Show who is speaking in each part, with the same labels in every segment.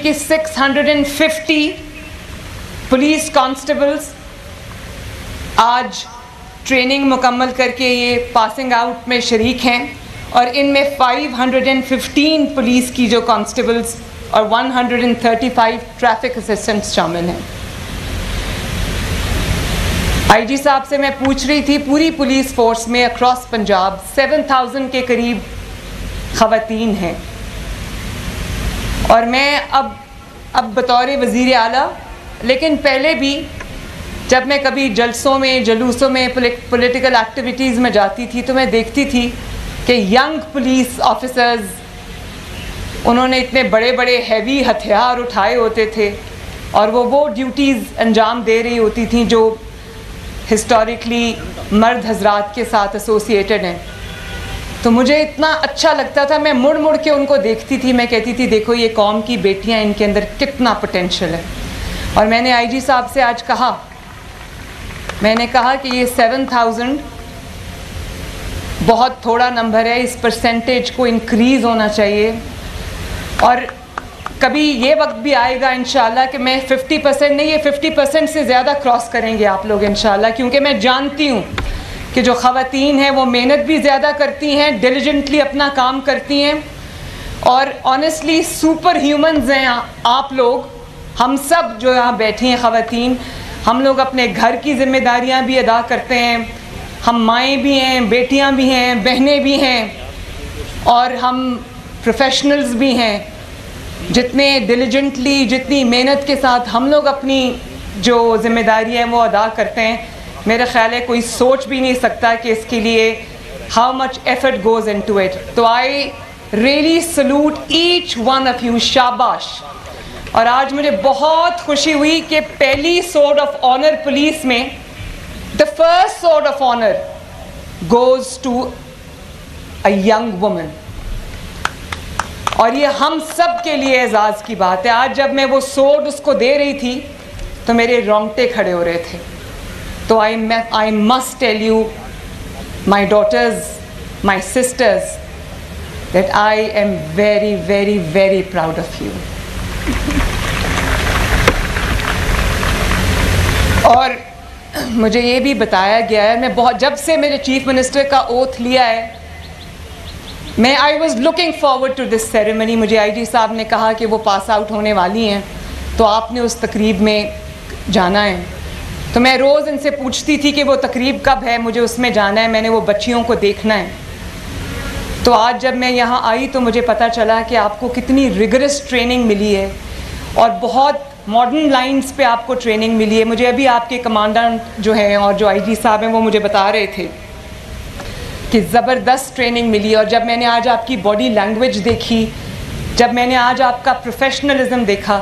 Speaker 1: कि 650 police constables आज training मुकम्मल करके ये पासिंग आउट में शरीक हैं और इनमें 515 पुलिस की जो कांस्टेबल्स और 135 ट्रैफिक असिस्टेंट्स शामिल हैं। आईजी साहब से मैं पूछ रही थी, पूरी पुलिस फोर्स में अक्रॉस पंजाब 7000 के करीब ख़वातीन हैं और मैं अब बतौर वज़ीर आला, लेकिन पहले भी जब मैं कभी जलसों में, जलूसों में, पॉलिटिकल एक्टिविटीज़ में जाती थी तो मैं देखती थी कि यंग पुलिस ऑफिसर्स उन्होंने इतने बड़े बड़े हैवी हथियार उठाए होते थे और वो ड्यूटीज़ अंजाम दे रही होती थी जो हिस्टोरिकली मर्द हजरात के साथ एसोसिएटेड हैं। तो मुझे इतना अच्छा लगता था, मैं मुड़ मुड़ के उनको देखती थी, मैं कहती थी देखो ये कौम की बेटियां, इनके अंदर कितना पोटेंशियल है। और मैंने आईजी साहब से आज कहा, मैंने कहा कि ये 7000 बहुत थोड़ा नंबर है, इस परसेंटेज को इंक्रीज़ होना चाहिए और कभी ये वक्त भी आएगा इंशाल्लाह कि मैं 50% नहीं, ये 50% से ज़्यादा क्रॉस करेंगे आप लोग इंशाल्लाह, क्योंकि मैं जानती हूँ कि जो ख़वातीन हैं वो मेहनत भी ज़्यादा करती हैं, डिलिजेंटली अपना काम करती हैं और ऑनेस्टली सुपर ह्यूमन्स हैं आप लोग। हम सब जो यहाँ बैठी हैं ख़वातीन, हम लोग अपने घर की ज़िम्मेदारियाँ भी अदा करते हैं, हम माएँ भी हैं, बेटियाँ भी हैं, बहनें भी हैं और हम प्रोफेशनल्स भी हैं। जितने डिलिजेंटली, जितनी मेहनत के साथ हम लोग अपनी जो ज़िम्मेदारियाँ हैं वो अदा करते हैं, मेरा ख़्याल है कोई सोच भी नहीं सकता कि इसके लिए how much effort goes into it. तो I really salute each one of you, शाबाश। और आज मुझे बहुत खुशी हुई कि पहली सोर्ड ऑफ ऑनर पुलिस में, the first sword of honour goes to a young woman और ये हम सब के लिए एजाज़ की बात है। आज जब मैं वो सोर्ड उसको दे रही थी तो मेरे रोंगटे खड़े हो रहे थे। तो I must tell you my daughters, my sisters, that I am very very very proud of you. और मुझे ये भी बताया गया है, मैं बहुत, जब से मेरे चीफ मिनिस्टर का ओथ लिया है, मैं I was looking forward to this ceremony. मुझे आईजी साहब ने कहा कि वो पास आउट होने वाली हैं तो आपने उस तकरीब में जाना है। तो मैं रोज़ इनसे पूछती थी कि वो तकरीब कब है, मुझे उसमें जाना है, मैंने वो बच्चियों को देखना है। तो आज जब मैं यहाँ आई तो मुझे पता चला कि आपको कितनी रिगरस ट्रेनिंग मिली है और बहुत मॉडर्न लाइंस पे आपको ट्रेनिंग मिली है। मुझे अभी आपके कमांडेंट जो हैं और जो आईजी साहब हैं वो मुझे बता रहे थे कि ज़बरदस्त ट्रेनिंग मिली। और जब मैंने आज आपकी बॉडी लैंग्वेज देखी, जब मैंने आज आपका प्रोफेशनलिज्म देखा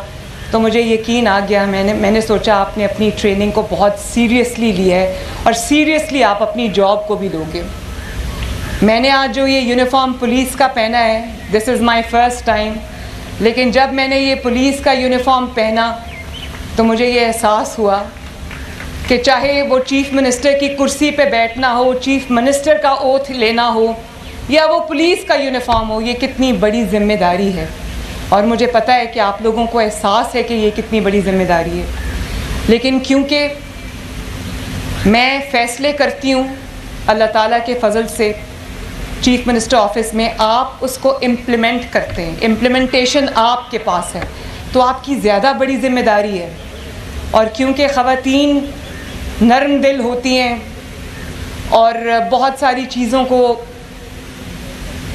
Speaker 1: तो मुझे यकीन आ गया। मैंने सोचा आपने अपनी ट्रेनिंग को बहुत सीरियसली लिया है और सीरियसली आप अपनी जॉब को भी लोगे। मैंने आज जो ये यूनिफॉर्म पुलिस का पहना है, this is my first time, लेकिन जब मैंने ये पुलिस का यूनिफॉर्म पहना तो मुझे ये एहसास हुआ कि चाहे वो चीफ़ मिनिस्टर की कुर्सी पे बैठना हो, चीफ़ मिनिस्टर का ओथ लेना हो या वो पुलिस का यूनिफॉर्म हो, ये कितनी बड़ी ज़िम्मेदारी है। और मुझे पता है कि आप लोगों को एहसास है कि ये कितनी बड़ी ज़िम्मेदारी है, लेकिन क्योंकि मैं फ़ैसले करती हूँ अल्लाह ताला के फ़ज़ल से चीफ़ मिनिस्टर ऑफिस में, आप उसको इम्प्लीमेंट करते हैं, इम्प्लीमेंटेशन आपके पास है, तो आपकी ज़्यादा बड़ी ज़िम्मेदारी है। और क्योंकि ख़वातीन नरम दिल होती हैं और बहुत सारी चीज़ों को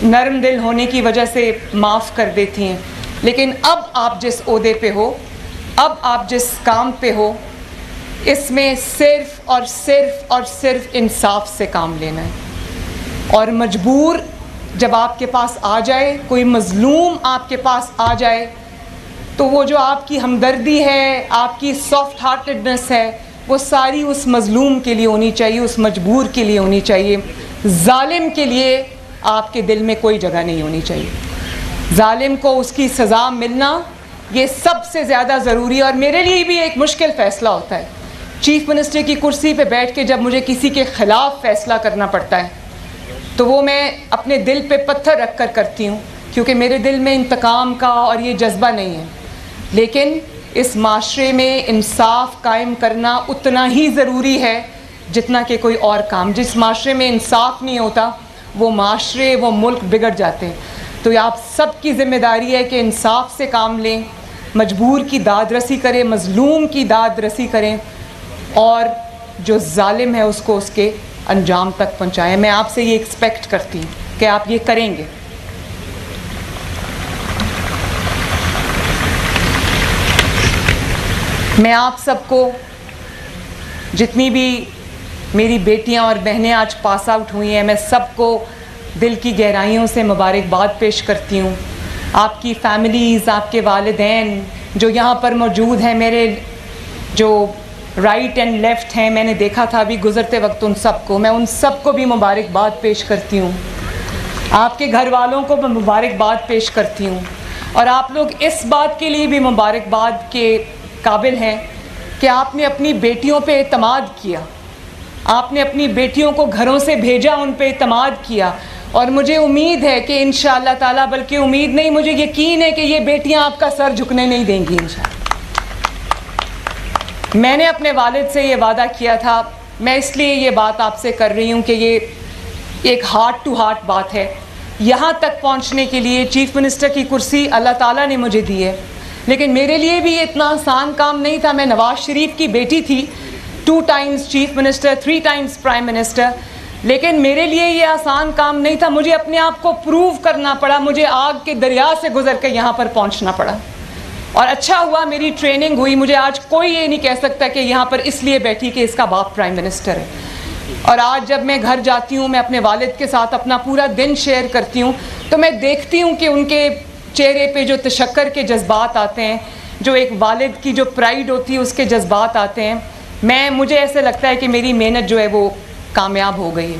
Speaker 1: नरम दिल होने की वजह से माफ़ कर देती हैं, लेकिन अब आप जिस ओहदे पे हो, अब आप जिस काम पे हो, इसमें सिर्फ़ और सिर्फ़ और सिर्फ़ इंसाफ से काम लेना है। और मजबूर जब आपके पास आ जाए, कोई मज़लूम आपके पास आ जाए, तो वो जो आपकी हमदर्दी है, आपकी सॉफ्ट हार्टेडनेस है, वो सारी उस मज़लूम के लिए होनी चाहिए, उस मजबूर के लिए होनी चाहिए। जालिम के लिए आपके दिल में कोई जगह नहीं होनी चाहिए। जालिम को उसकी सज़ा मिलना ये सबसे ज़्यादा ज़रूरी है। और मेरे लिए भी एक मुश्किल फ़ैसला होता है चीफ़ मिनिस्टर की कुर्सी पे बैठ के, जब मुझे किसी के ख़िलाफ़ फ़ैसला करना पड़ता है तो वो मैं अपने दिल पे पत्थर रख कर करती हूँ, क्योंकि मेरे दिल में इंतकाम का और ये जज्बा नहीं है। लेकिन इस माशरे में इंसाफ कायम करना उतना ही ज़रूरी है जितना कि कोई और काम। जिस माशरे में इंसाफ नहीं होता वो माशरे, वो मुल्क बिगड़ जाते हैं। तो आप सब की ज़िम्मेदारी है कि इंसाफ से काम लें, मजबूर की दाद रसी करें, मज़लूम की दाद रसी करें और जो जालिम है उसको उसके अंजाम तक पहुँचाएँ। मैं आपसे ये एक्सपेक्ट करती हूँ कि आप ये करेंगे। मैं आप सबको, जितनी भी मेरी बेटियां और बहनें आज पास आउट हुई हैं, मैं सबको दिल की गहराइयों से मुबारकबाद पेश करती हूँ। आपकी फैमिलीज़, आपके वालिदैन जो यहाँ पर मौजूद हैं, मेरे जो राइट एंड लेफ़्ट हैं, मैंने देखा था अभी गुज़रते वक्त उन सबको, मैं उन सबको भी मुबारकबाद पेश करती हूँ। आपके घर वालों को मैं मुबारकबाद पेश करती हूँ। और आप लोग इस बात के लिए भी मुबारकबाद के काबिल हैं कि आपने अपनी बेटियों पे एतमाद किया, आपने अपनी बेटियों को घरों से भेजा, उन पे एतमाद किया। और मुझे उम्मीद है कि इंशाअल्लाह ताला, बल्कि उम्मीद नहीं, मुझे यकीन है कि ये बेटियां आपका सर झुकने नहीं देंगी इंशाअल्लाह। मैंने अपने वालिद से ये वादा किया था, मैं इसलिए ये बात आपसे कर रही हूँ कि ये एक हार्ट टू हार्ट बात है। यहाँ तक पहुँचने के लिए चीफ़ मिनिस्टर की कुर्सी अल्लाह ताला ने मुझे दी है, लेकिन मेरे लिए भी ये इतना आसान काम नहीं था। मैं नवाज़ शरीफ की बेटी थी, 2 times chief minister, 3 times prime minister, लेकिन मेरे लिए ये आसान काम नहीं था। मुझे अपने आप को प्रूव करना पड़ा, मुझे आग के दरिया से गुजर कर यहाँ पर पहुँचना पड़ा। और अच्छा हुआ मेरी ट्रेनिंग हुई। मुझे आज कोई ये नहीं कह सकता कि यहाँ पर इसलिए बैठी कि इसका बाप प्राइम मिनिस्टर है। और आज जब मैं घर जाती हूँ, मैं अपने वालिद के साथ अपना पूरा दिन शेयर करती हूँ, तो मैं देखती हूँ कि उनके चेहरे पे जो तशक्कर के जज्बात आते हैं, जो एक वालिद की जो प्राइड होती है उसके जज्बात आते हैं। मुझे ऐसे लगता है कि मेरी मेहनत जो है वो कामयाब हो गई है।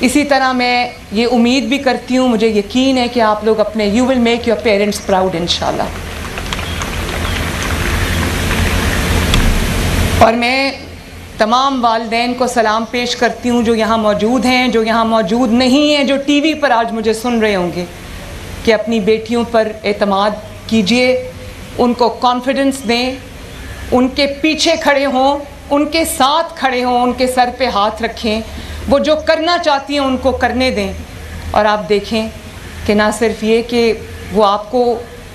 Speaker 1: इसी तरह मैं ये उम्मीद भी करती हूँ, मुझे यकीन है कि आप लोग अपने, you will make your parents proud इंशाल्लाह। और मैं तमाम वालिदैन को सलाम पेश करती हूँ जो यहाँ मौजूद हैं, जो यहाँ मौजूद नहीं हैं, जो टीवी पर आज मुझे सुन रहे होंगे, कि अपनी बेटियों पर एतमाद कीजिए, उनको कॉन्फिडेंस दें, उनके पीछे खड़े हों, उनके साथ खड़े हों, उनके सर पे हाथ रखें, वो जो करना चाहती हैं उनको करने दें। और आप देखें कि ना सिर्फ ये कि वो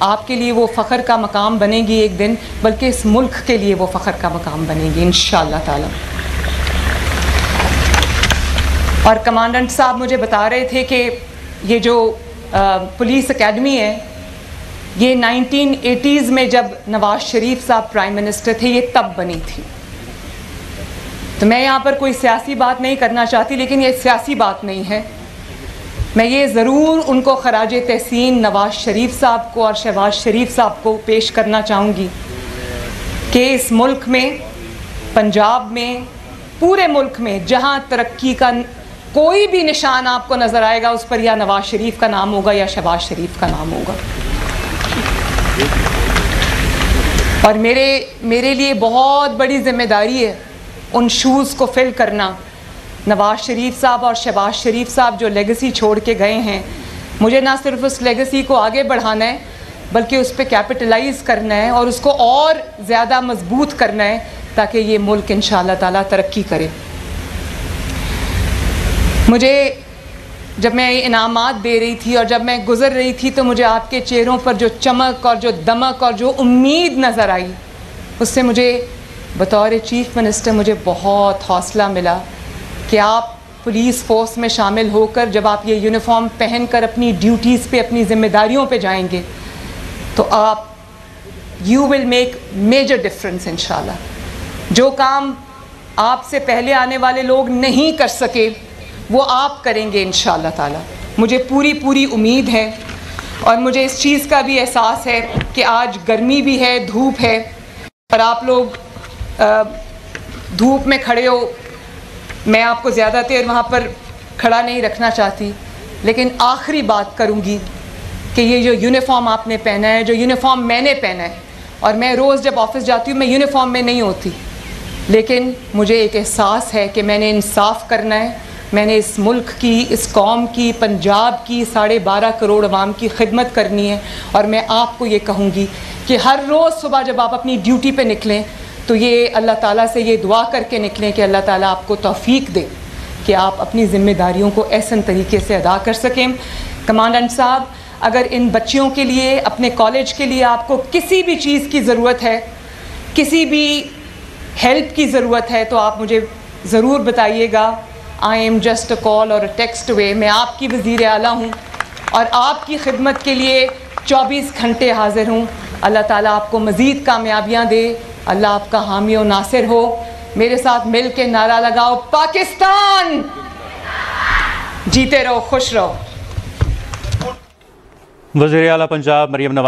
Speaker 1: आपके लिए वो फ़ख्र का मकाम बनेगी एक दिन, बल्कि इस मुल्क के लिए वो फ़ख्र का मकाम बनेगी इंशाअल्लाह ताला। और कमांडेंट साहब मुझे बता रहे थे कि ये जो पुलिस एकेडमी है, ये 1980s में जब नवाज़ शरीफ साहब प्राइम मिनिस्टर थे, ये तब बनी थी। तो मैं यहाँ पर कोई सियासी बात नहीं करना चाहती, लेकिन ये सियासी बात नहीं है। मैं ये ज़रूर उनको खराज तहसीन नवाज़ शरीफ साहब को और शहबाज शरीफ साहब को पेश करना चाहूँगी कि इस मुल्क में, पंजाब में, पूरे मुल्क में जहाँ तरक्की का कोई भी निशान आपको नज़र आएगा, उस पर या नवाज़ शरीफ का नाम होगा या शहबाज शरीफ का नाम होगा। और मेरे लिए बहुत बड़ी ज़िम्मेदारी है उन शूज़ को फिल करना। नवाज़ शरीफ साहब और शहबाज शरीफ साहब जो लेगेसी छोड़ के गए हैं, मुझे ना सिर्फ उस लेगेसी को आगे बढ़ाना है, बल्कि उस पर कैपिटलाइज़ करना है और उसको और ज़्यादा मजबूत करना है, ताकि ये मुल्क इंशाअल्लाह ताला तरक्की करे। मुझे जब मैं इनामात दे रही थी और जब मैं गुज़र रही थी, तो मुझे आपके चेहरों पर जो चमक और जो दमक और जो उम्मीद नज़र आई, उससे मुझे बतौर चीफ़ मिनिस्टर मुझे बहुत हौसला मिला कि आप पुलिस फ़ोर्स में शामिल होकर जब आप ये यूनिफॉर्म पहनकर अपनी ड्यूटीज़ पे, अपनी ज़िम्मेदारियों पे जाएंगे, तो आप you will make major difference इंशाल्लाह। जो काम आपसे पहले आने वाले लोग नहीं कर सके, वो आप करेंगे इंशाअल्लाह ताला। मुझे पूरी उम्मीद है। और मुझे इस चीज़ का भी एहसास है कि आज गर्मी भी है, धूप है, और आप लोग धूप में खड़े हो। मैं आपको ज़्यादा देर वहाँ पर खड़ा नहीं रखना चाहती, लेकिन आखिरी बात करूँगी कि ये जो यूनिफॉर्म आपने पहना है, जो यूनिफॉर्म मैंने पहना है, और मैं रोज़ जब ऑफ़िस जाती हूँ मैं यूनिफॉर्म में नहीं होती, लेकिन मुझे एक एहसास है कि मैंने इंसाफ करना है। मैंने इस मुल्क की, इस कौम की, पंजाब की 12.5 करोड़ अवाम की खिदमत करनी है। और मैं आपको ये कहूँगी कि हर रोज़ सुबह जब आप अपनी ड्यूटी पे निकलें तो ये अल्लाह ताला से ये दुआ करके निकलें कि अल्लाह ताला आपको तौफीक दे कि आप अपनी ज़िम्मेदारियों को ऐसन तरीके से अदा कर सकें। कमांडेंट साहब, अगर इन बच्चियों के लिए, अपने कॉलेज के लिए आपको किसी भी चीज़ की ज़रूरत है, किसी भी हेल्प की ज़रूरत है, तो आप मुझे ज़रूर बताइएगा। I am just a call और अ टेक्स्ट अवे। मैं आपकी वज़ीर आला हूँ और आपकी खिदमत के लिए 24 घंटे हाज़िर हूँ। अल्लाह ताला आपको मज़ीद कामयाबियाँ दे, अल्लाह आपका हामी और नासिर हो। मेरे साथ मिल के नारा लगाओ, पाकिस्तान जीते रहो, खुश रहो।
Speaker 2: वज़ीर आला पंजाब मरियम नवाज